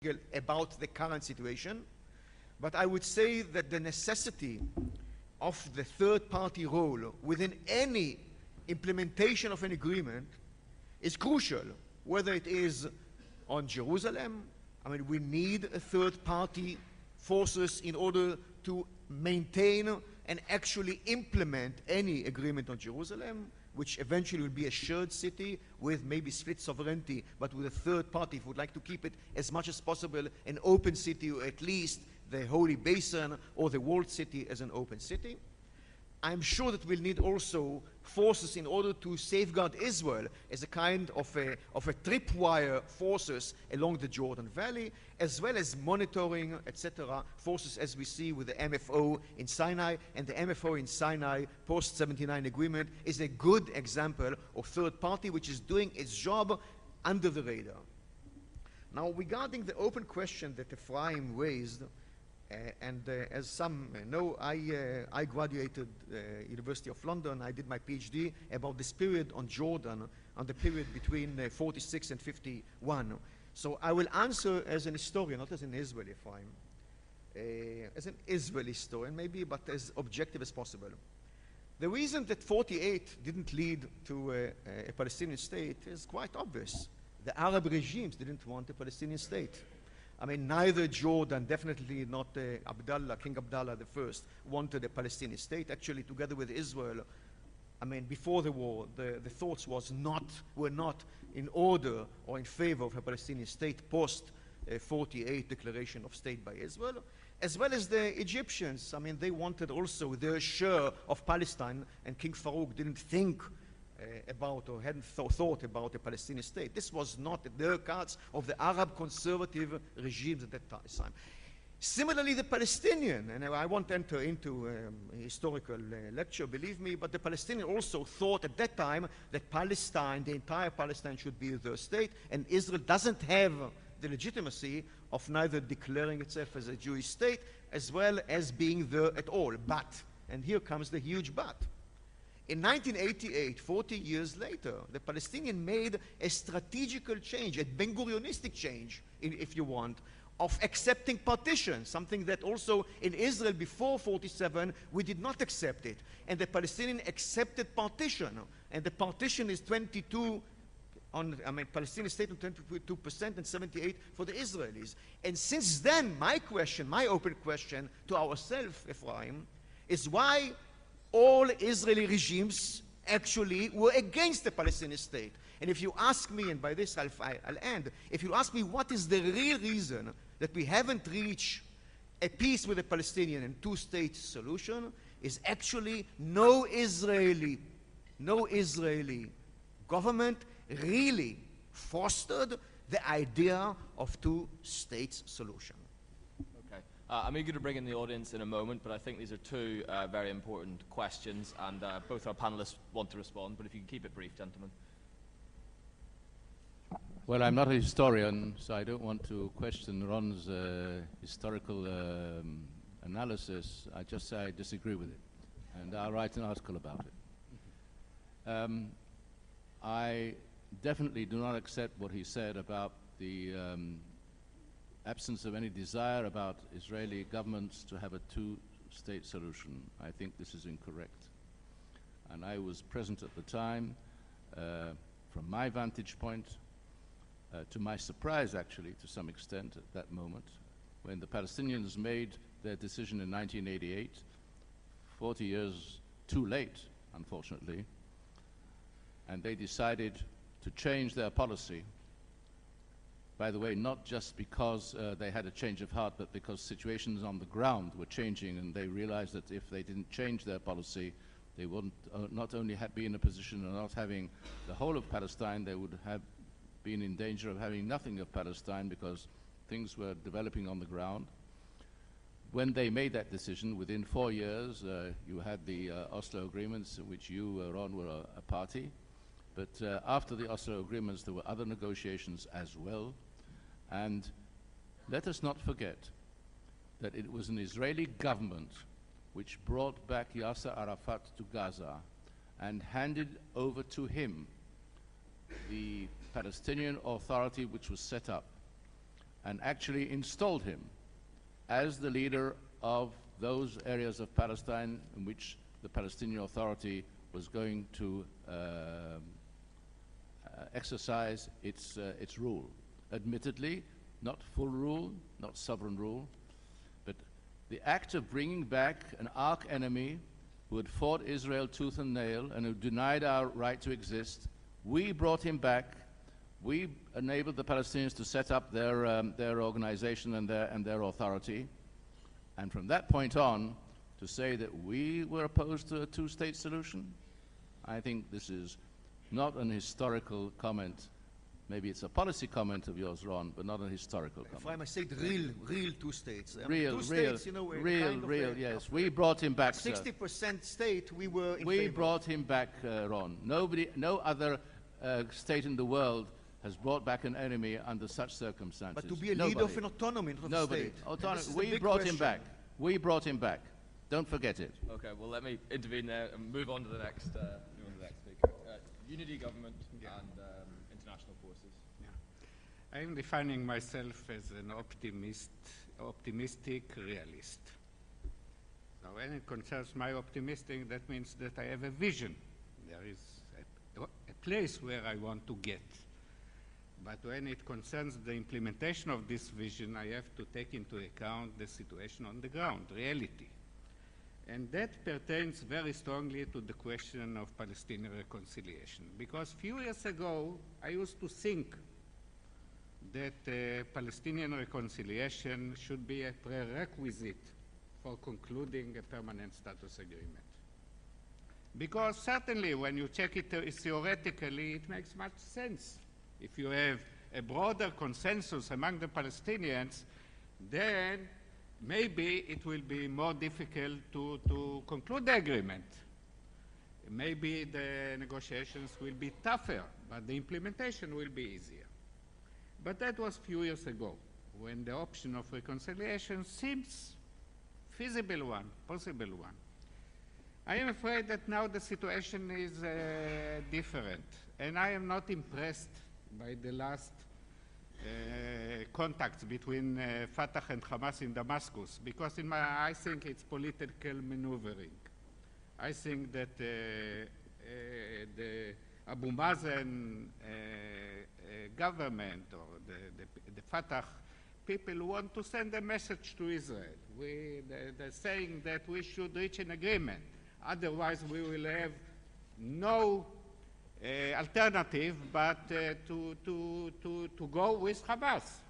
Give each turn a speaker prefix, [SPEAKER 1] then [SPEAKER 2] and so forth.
[SPEAKER 1] skeptical about the current situation, but I would say that the necessity of the third-party role within any implementation of an agreement is crucial, whether it is on Jerusalem. I mean, we need a third-party forces in order to maintain and actually implement any agreement on Jerusalem, which eventually will be a shared city with maybe split sovereignty, but with a third party, if we would like to keep it as much as possible an open city, or at least the Holy Basin or the Walled City as an open city. I'm sure that we'll need also forces in order to safeguard Israel as a kind of a tripwire forces along the Jordan Valley, as well as monitoring, etc., forces as we see with the MFO in Sinai. And the MFO in Sinai post-79 agreement is a good example of third party which is doing its job under the radar. Now, regarding the open question that Ephraim raised, as some know, I graduated University of London. I did my PhD about this period on Jordan, on the period between 46 and 51. So I will answer as an historian, not as an Israeli Ephraim, as an Israeli historian maybe, but as objective as possible. The reason that 48 didn't lead to a Palestinian state is quite obvious. The Arab regimes didn't want a Palestinian state. I mean, neither Jordan, definitely not Abdullah, King Abdullah I, wanted a Palestinian state. Actually, together with Israel, I mean, before the war, the thoughts were not in order or in favor of a Palestinian state post 48 declaration of state by Israel, as well as the Egyptians. I mean, they wanted also their share of Palestine, and King Farouk didn't think about or hadn't thought about a Palestinian state. This was not the cards of the Arab conservative regimes at that time. Similarly, the Palestinian, and I won't enter into a historical lecture, believe me, but the Palestinian also thought at that time that Palestine, the entire Palestine, should be their state, and Israel doesn't have the legitimacy of neither declaring itself as a Jewish state as well as being there at all. But, and here comes the huge but, in 1988, 40 years later, the Palestinians made a strategical change, a Ben-Gurionistic change, if you want, of accepting partition, something that also in Israel before 47, we did not accept it. And the Palestinians accepted partition, and the partition is 22 on, I mean, Palestinian state on 22% and 78% for the Israelis. And since then, my question, my open question to ourselves, Ephraim, is why all Israeli regimes actually were against the Palestinian state. And if you ask me, and by this I'll end, if you ask me what is the real reason that we haven't reached a peace with the Palestinian and two-state solution, is actually no Israeli government really fostered the idea of two-state solution.
[SPEAKER 2] I'm eager to bring in the audience in a moment, but I think these are two very important questions, and both our panelists want to respond, but if you can keep it brief, gentlemen.
[SPEAKER 3] Well, I'm not a historian, so I don't want to question Ron's historical analysis. I just say I disagree with it, and I'll write an article about it. I definitely do not accept what he said about the absence of any desire about Israeli governments to have a two-state solution. I think this is incorrect. And I was present at the time, from my vantage point, to my surprise actually, to some extent at that moment, when the Palestinians made their decision in 1988, 40 years too late, unfortunately, and they decided to change their policy. By the way, not just because they had a change of heart, but because situations on the ground were changing, and they realized that if they didn't change their policy, they wouldn't not only be in a position of not having the whole of Palestine, they would have been in danger of having nothing of Palestine, because things were developing on the ground. When they made that decision, within 4 years, you had the Oslo agreements, which you, Ron, were a party. But after the Oslo agreements, there were other negotiations as well. And let us not forget that it was an Israeli government which brought back Yasser Arafat to Gaza and handed over to him the Palestinian Authority which was set up. and actually installed him as the leader of those areas of Palestine in which the Palestinian Authority was going to exercise its rule. Admittedly, not full rule, not sovereign rule, but the act of bringing back an arch enemy who had fought Israel tooth and nail and who denied our right to exist, we brought him back. We enabled the Palestinians to set up their organization and their authority. And from that point on, to say that we were opposed to a two-state solution, I think this is not an historical comment. Maybe it's a policy comment of yours, Ron, but not a historical comment.
[SPEAKER 1] If I must say, the real two states.
[SPEAKER 3] Real,
[SPEAKER 1] two states, you know,
[SPEAKER 3] yes. We brought him back,
[SPEAKER 1] 60% state, we were in
[SPEAKER 3] We
[SPEAKER 1] favor.
[SPEAKER 3] brought him back, Ron. No other state in the world has brought back an enemy under such circumstances.
[SPEAKER 1] But to be a leader of an autonomy, not of a state.
[SPEAKER 3] We brought him back. We brought him back. Don't forget it.
[SPEAKER 2] Okay, well, let me intervene there and move on to the next, speaker. Unity government and international forces.
[SPEAKER 4] Yeah. I'm defining myself as an optimistic realist. So when it concerns my optimistic, that means that I have a vision. There is a place where I want to get. But when it concerns the implementation of this vision, I have to take into account the situation on the ground, reality. And that pertains very strongly to the question of Palestinian reconciliation. Because a few years ago, I used to think that Palestinian reconciliation should be a prerequisite for concluding a permanent status agreement. Because certainly when you check it theoretically, it makes much sense. If you have a broader consensus among the Palestinians, then maybe it will be more difficult to conclude the agreement. Maybe the negotiations will be tougher, but the implementation will be easier. But that was a few years ago, when the option of reconciliation seems feasible one, possible one. I am afraid that now the situation is different, and I am not impressed by the last contacts between Fatah and Hamas in Damascus, because I think it's political maneuvering. I think that the Abu Mazen government or the Fatah people want to send a message to Israel. They're saying that we should reach an agreement. Otherwise, we will have no alternative but to go with Hamas.